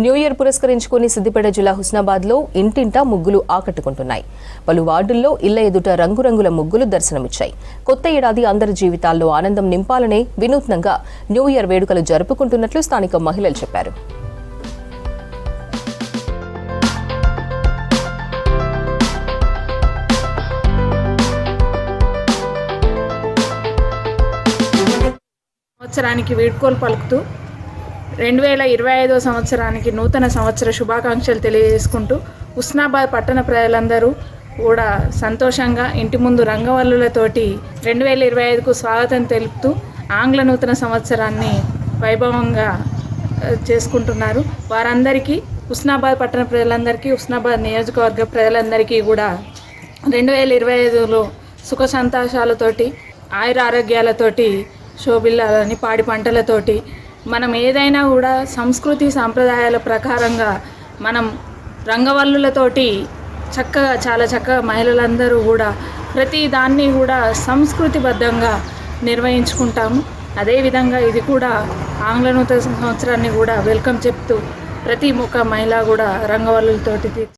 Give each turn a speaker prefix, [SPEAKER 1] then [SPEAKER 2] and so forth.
[SPEAKER 1] New year పురస్కరించుకుని సిద్దిపేట జిల్లా హుస్నాబాద్లో ఇంటింటా ముగ్గులు ఆకట్టుకుంటున్నాయి. పలు వార్డుల్లో ఇళ్ల ఎదుట రంగురంగుల ముగ్గులు దర్శనమిచ్చాయి. కొత్త ఏడాది అందరి జీవితాల్లో ఆనందం నింపాలనే వినూత్నంగా న్యూ ఇయర్ వేడుకలు జరుపుకుంటున్నట్లు స్థానిక మహిళలు చెప్పారు.
[SPEAKER 2] సంవత్సరానికి వీడ్కోలు పలుకుతూ 2025 సంవత్సరానికి నూతన సంవత్సర శుభాకాంక్షలు తెలియజేసుకుంటూ హుస్నాబాద్ పట్టణ ప్రజలందరూ కూడా సంతోషంగా ఇంటి ముందు రంగవల్లులతోటి 2025కు స్వాగతం తెలుపుతూ ఆంగ్ల నూతన సంవత్సరాన్ని వైభవంగా చేసుకుంటున్నారు. వారందరికీ హుస్నాబాద్ పట్టణ ప్రజలందరికీ, హుస్నాబాద్ నియోజకవర్గ ప్రజలందరికీ కూడా 2025లో సుఖ సంతోషాలతోటి, ఆయుర ఆరోగ్యాలతోటి శోభిల్లాలని, పాడి పంటలతోటి మనం ఏదైనా కూడా సంస్కృతి సాంప్రదాయాల ప్రకారంగా మనం రంగవల్లులతోటి చక్కగా, చాలా చక్కగా మహిళలందరూ కూడా ప్రతి దాన్ని కూడా సంస్కృతిబద్ధంగా నిర్వహించుకుంటాము. అదేవిధంగా ఇది కూడా ఆంగ్ల నూతన సంవత్సరాన్ని కూడా వెల్కమ్ చెప్తూ ప్రతి ఒక్క మహిళ కూడా రంగవల్లులతోటి